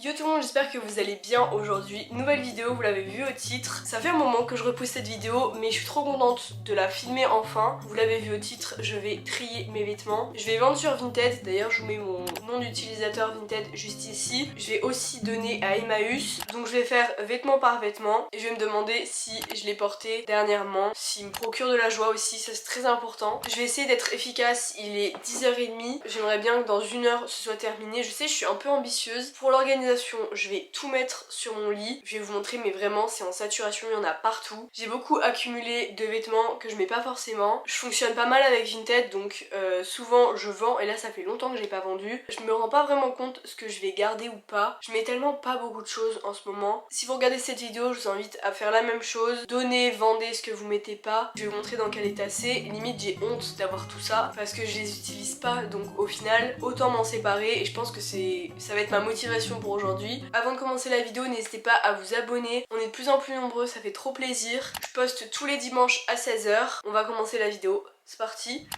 Yo tout le monde, j'espère que vous allez bien aujourd'hui. Nouvelle vidéo, vous l'avez vu au titre. Ça fait un moment que je repousse cette vidéo, mais je suis trop contente de la filmer enfin. Vous l'avez vu au titre, je vais trier mes vêtements. Je vais vendre sur Vinted, d'ailleurs je vous mets mon nom d'utilisateur Vinted juste ici. Je vais aussi donner à Emmaüs, donc je vais faire vêtement par vêtement. Et je vais me demander si je l'ai porté dernièrement, s'il me procure de la joie aussi, ça c'est très important. Je vais essayer d'être efficace, il est 10h30. J'aimerais bien que dans 1 heure ce soit terminé. Je sais, je suis un peu ambitieuse. Pour l'organisation, je vais tout mettre sur mon lit. Je vais vous montrer, mais vraiment c'est en saturation, il y en a partout. J'ai beaucoup accumulé de vêtements que je mets pas forcément. Je fonctionne pas mal avec Vinted, donc souvent je vends, et là ça fait longtemps que je l'ai pas vendu. Je me rends pas vraiment compte ce que je vais garder ou pas. Je mets tellement pas beaucoup de choses en ce moment. Si vous regardez cette vidéo, je vous invite à faire la même chose. Donnez, vendez ce que vous mettez pas. Je vais vous montrer dans quel état c'est. Limite j'ai honte d'avoir tout ça parce que je les utilise pas, donc au final autant m'en séparer, et je pense que ça va être ma motivation pour aujourd'hui. Avant de commencer la vidéo, n'hésitez pas à vous abonner. On est de plus en plus nombreux, ça fait trop plaisir. Je poste tous les dimanches à 16h. On va commencer la vidéo. C'est parti.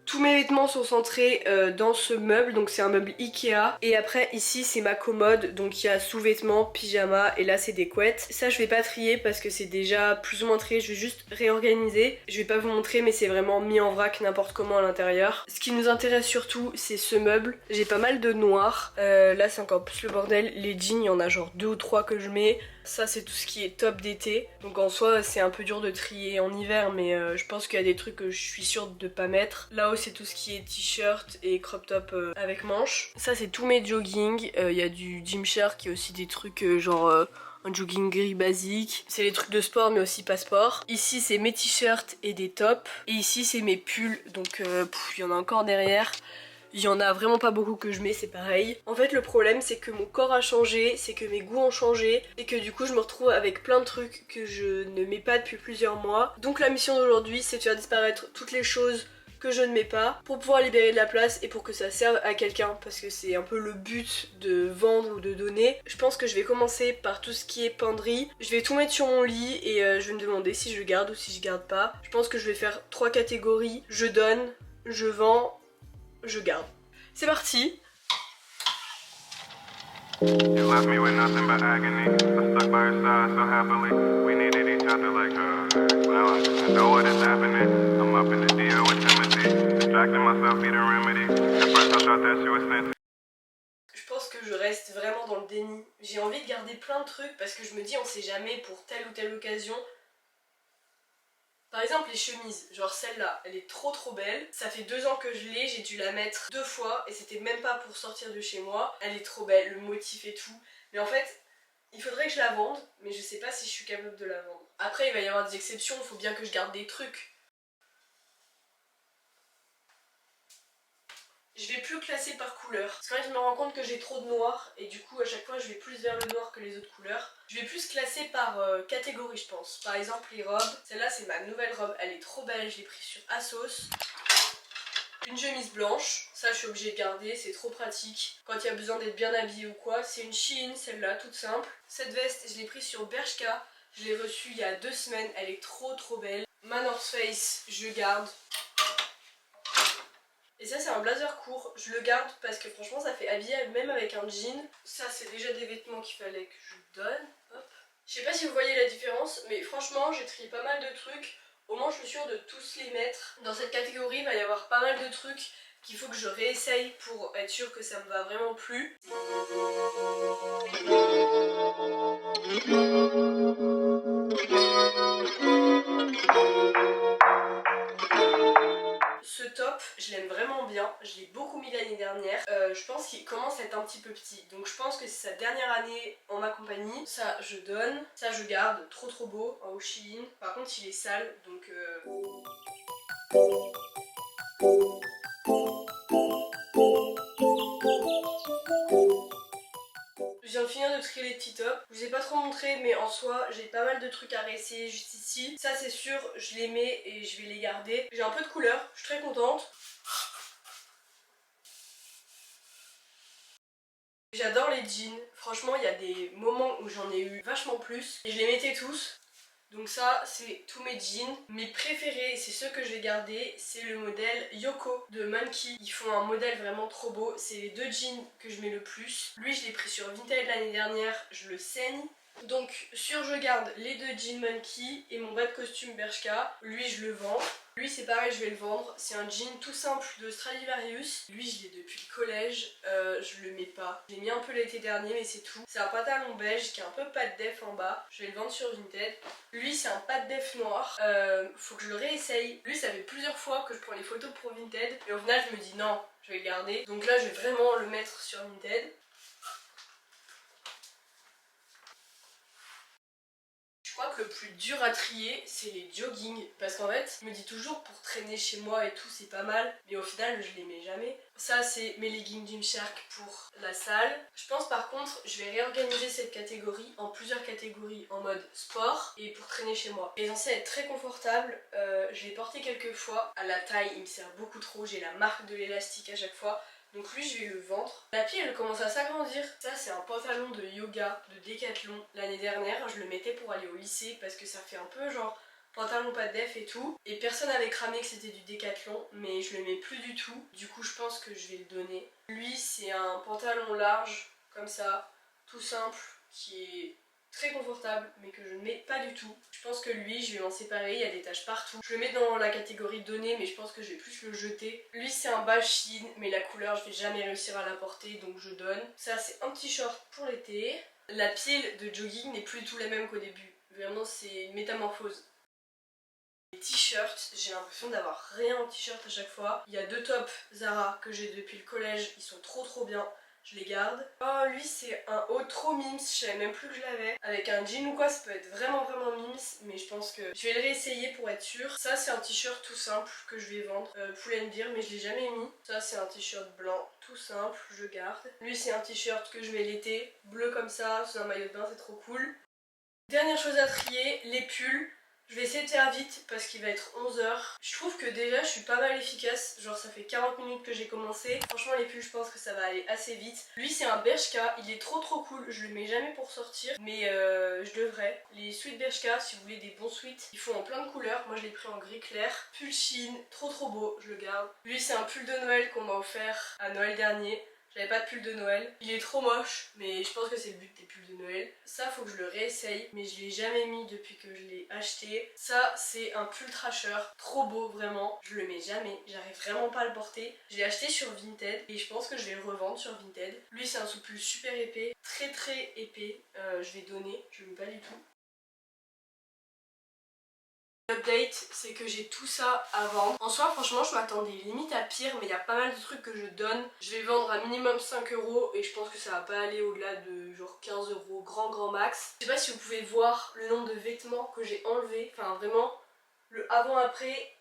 Tous mes vêtements sont centrés dans ce meuble, donc c'est un meuble Ikea. Et après ici c'est ma commode, donc il y a sous-vêtements, pyjama, et là c'est des couettes. Ça je vais pas trier parce que c'est déjà plus ou moins trié, je vais juste réorganiser. Je vais pas vous montrer, mais c'est vraiment mis en vrac n'importe comment à l'intérieur. Ce qui nous intéresse surtout c'est ce meuble. J'ai pas mal de noir, là c'est encore plus le bordel. Les jeans, il y en a genre 2 ou 3 que je mets. Ça c'est tout ce qui est top d'été, donc en soi c'est un peu dur de trier en hiver, mais je pense qu'il y a des trucs que je suis sûre de pas mettre. Là-haut c'est tout ce qui est t-shirt et crop top avec manches. Ça c'est tous mes jogging, il y a du Gymshark, il y a aussi des trucs genre un jogging gris basique. C'est les trucs de sport mais aussi pas sport. Ici c'est mes t-shirts et des tops, et ici c'est mes pulls, donc il y en a encore derrière. Il y en a vraiment pas beaucoup que je mets, c'est pareil. En fait le problème c'est que mon corps a changé, c'est que mes goûts ont changé, et que du coup je me retrouve avec plein de trucs que je ne mets pas depuis plusieurs mois. Donc la mission d'aujourd'hui c'est de faire disparaître toutes les choses que je ne mets pas pour pouvoir libérer de la place et pour que ça serve à quelqu'un, parce que c'est un peu le but de vendre ou de donner. Je pense que je vais commencer par tout ce qui est penderie. Je vais tout mettre sur mon lit et je vais me demander si je garde ou si je garde pas. Je pense que je vais faire 3 catégories: je donne, je vends, je garde. C'est parti. You left me with nothing but agony. I stuck by her side so happily. We needed each other like well, I know what is happening. I'm up in the deal with Timothy. Distracting myself, need a remedy. At first I thought that she was sent. Je pense que je reste vraiment dans le déni. J'ai envie de garder plein de trucs parce que je me dis on sait jamais pour telle ou telle occasion. Par exemple les chemises, genre celle-là, elle est trop belle. Ça fait 2 ans que je l'ai, j'ai dû la mettre 2 fois et c'était même pas pour sortir de chez moi. Elle est trop belle, le motif et tout. Mais en fait, il faudrait que je la vende, mais je sais pas si je suis capable de la vendre. Après il va y avoir des exceptions, il faut bien que je garde des trucs. Je vais plus classer par couleur. Parce qu'en fait je me rends compte que j'ai trop de noir, et du coup à chaque fois je vais plus vers le noir que les autres couleurs. Je vais plus classer par catégorie je pense. Par exemple les robes. Celle-là c'est ma nouvelle robe, elle est trop belle, je l'ai prise sur ASOS. Une chemise blanche, ça je suis obligée de garder, c'est trop pratique quand il y a besoin d'être bien habillé ou quoi. C'est une Shein, celle-là, toute simple. Cette veste, je l'ai prise sur Bershka, je l'ai reçue il y a 2 semaines, elle est trop belle. Ma North Face, je garde. Et ça c'est un blazer court, je le garde parce que franchement ça fait habiller même avec un jean. Ça c'est déjà des vêtements qu'il fallait que je donne. Hop. Je sais pas si vous voyez la différence, mais franchement j'ai trié pas mal de trucs. Au moins je suis sûre de tous les mettre. Dans cette catégorie il va y avoir pas mal de trucs qu'il faut que je réessaye pour être sûre que ça me va vraiment plus. Ce top, je l'aime vraiment bien, je l'ai beaucoup mis l'année dernière. Je pense qu'il commence à être un petit peu petit, donc je pense que c'est sa dernière année en ma compagnie. Ça je donne, ça je garde, trop beau, en Shein. Par contre il est sale, donc je viens de finir de trier les petits tops. Je vous ai pas trop montré, mais en soi j'ai pas mal de trucs à réessayer juste ici. Ça c'est sûr, je les mets et je vais les garder. J'ai un peu de couleur, je suis très contente. J'adore les jeans, franchement il y a des moments où j'en ai eu vachement plus et je les mettais tous. Donc ça c'est tous mes jeans. Mes préférés, c'est ceux que je vais garder, c'est le modèle Yoko de Monkey. Ils font un modèle vraiment trop beau. C'est les 2 jeans que je mets le plus. Lui je l'ai pris sur Vinted l'année dernière, je le saigne. Donc sur je garde les 2 jeans Monkey et mon bas de costume Bershka. Lui je le vends. Lui c'est pareil, je vais le vendre. C'est un jean tout simple de Stradivarius. Lui je l'ai depuis le collège, je le mets pas. Je l'ai mis un peu l'été dernier mais c'est tout. C'est un pantalon beige qui a un peu pas de def en bas. Je vais le vendre sur Vinted. Lui c'est un pas de def noir. Faut que je le réessaye. Lui ça fait plusieurs fois que je prends les photos pour Vinted. Et au final je me dis non, je vais le garder. Donc là je vais vraiment le mettre sur Vinted. Je crois que le plus dur à trier c'est les joggings, parce qu'en fait je me dis toujours pour traîner chez moi et tout c'est pas mal, mais au final je les mets jamais. Ça c'est mes leggings Gymshark pour la salle. Je pense par contre je vais réorganiser cette catégorie en plusieurs catégories en mode sport et pour traîner chez moi. Il est censé être très confortable, je l'ai porté quelques fois, à la taille il me sert beaucoup trop, j'ai la marque de l'élastique à chaque fois. Donc lui je vais le vendre. La pile elle commence à s'agrandir. Ça c'est un pantalon de yoga de Decathlon. L'année dernière je le mettais pour aller au lycée parce que ça fait un peu genre pantalon pas de def et tout. Et personne n'avait cramé que c'était du Decathlon, mais je le mets plus du tout. Du coup je pense que je vais le donner. Lui c'est un pantalon large comme ça, tout simple, qui est très confortable mais que je ne mets pas du tout. Je pense que lui je vais m'en séparer, il y a des taches partout. Je le mets dans la catégorie donner mais je pense que je vais plus le jeter. Lui c'est un bas Shein mais la couleur je vais jamais réussir à la porter donc je donne. Ça c'est un t-shirt pour l'été. La pile de jogging n'est plus du tout la même qu'au début. Vraiment c'est une métamorphose. Les t-shirts, j'ai l'impression d'avoir rien en t-shirt à chaque fois. Il y a 2 tops Zara que j'ai depuis le collège, ils sont trop bien. Je les garde. Oh lui c'est un haut trop mims, je savais même plus que je l'avais. Avec un jean ou quoi ça peut être vraiment mims, mais je pense que je vais le réessayer pour être sûre. Ça c'est un t-shirt tout simple que je vais vendre, Pull&Bear, mais je l'ai jamais mis. Ça c'est un t-shirt blanc tout simple, je garde. Lui c'est un t-shirt que je mets l'été, bleu comme ça, sous un maillot de bain, c'est trop cool. Dernière chose à trier, les pulls. Je vais essayer de faire vite parce qu'il va être 11 h. Je trouve que déjà je suis pas mal efficace, genre ça fait 40 minutes que j'ai commencé. Franchement les pulls je pense que ça va aller assez vite. Lui c'est un Bershka, il est trop cool, je le mets jamais pour sortir mais je devrais. Les sweats Bershka, si vous voulez des bons sweats, ils font en plein de couleurs, moi je l'ai pris en gris clair. Pull Shein, trop beau, je le garde. Lui c'est un pull de Noël qu'on m'a offert à Noël dernier. J'avais pas de pull de Noël. Il est trop moche, mais je pense que c'est le but des pulls de Noël. Ça, faut que je le réessaye, mais je l'ai jamais mis depuis que je l'ai acheté. Ça, c'est un pull Thrasher. Trop beau, vraiment. Je le mets jamais. J'arrive vraiment pas à le porter. Je l'ai acheté sur Vinted et je pense que je vais le revendre sur Vinted. Lui, c'est un sous-pull super épais. Très épais. Je vais donner. Je le mets pas du tout. L'update, c'est que j'ai tout ça à vendre. En soi, franchement, je m'attendais limite à pire, mais il y a pas mal de trucs que je donne. Je vais vendre à minimum 5 € et je pense que ça va pas aller au-delà de genre 15 € grand max. Je sais pas si vous pouvez voir le nombre de vêtements que j'ai enlevés. Enfin, vraiment, le avant-après.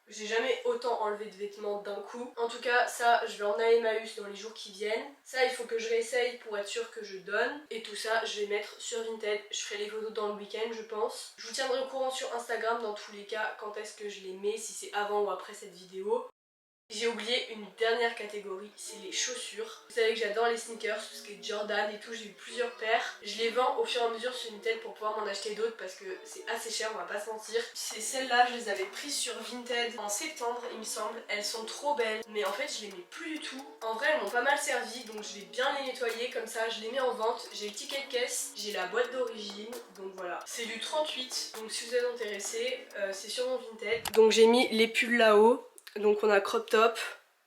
J'ai jamais autant enlevé de vêtements d'un coup. En tout cas, ça, je vais en aller Emmaüs dans les jours qui viennent. Ça, il faut que je réessaye pour être sûr que je donne. Et tout ça, je vais mettre sur Vinted. Je ferai les photos dans le week-end, je pense. Je vous tiendrai au courant sur Instagram dans tous les cas quand est-ce que je les mets, si c'est avant ou après cette vidéo. J'ai oublié une dernière catégorie, c'est les chaussures. Vous savez que j'adore les sneakers, tout ce qui est Jordan et tout, j'ai eu plusieurs paires. Je les vends au fur et à mesure sur Vinted pour pouvoir m'en acheter d'autres parce que c'est assez cher, on va pas se mentir. C'est celles-là, je les avais prises sur Vinted en septembre il me semble. Elles sont trop belles, mais en fait je les mets plus du tout. En vrai elles m'ont pas mal servi, donc je vais bien les nettoyer, comme ça je les mets en vente. J'ai le ticket de caisse, j'ai la boîte d'origine, donc voilà. C'est du 38, donc si vous êtes intéressé, c'est sur mon Vinted. Donc j'ai mis les pulls là-haut. Donc on a crop top,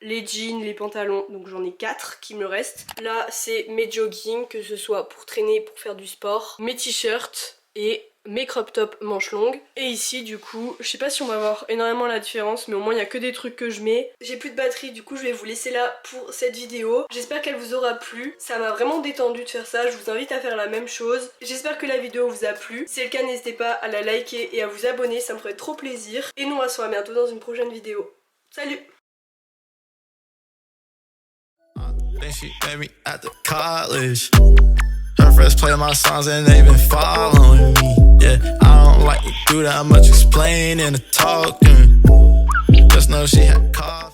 les jeans, les pantalons, donc j'en ai 4 qui me restent. Là c'est mes joggings, que ce soit pour traîner, pour faire du sport, mes t-shirts et mes crop top manches longues. Et ici du coup, je sais pas si on va voir énormément la différence, mais au moins il n'y a que des trucs que je mets. J'ai plus de batterie, du coup je vais vous laisser là pour cette vidéo. J'espère qu'elle vous aura plu, ça m'a vraiment détendu de faire ça, je vous invite à faire la même chose. J'espère que la vidéo vous a plu, si c'est le cas n'hésitez pas à la liker et à vous abonner, ça me ferait trop plaisir. Et nous on se voit bientôt dans une prochaine vidéo. Salut! Then she met me at the college. Her friends play my songs and they been following me. Yeah, I don't like to do that much explaining and talking. Just know she had coffee.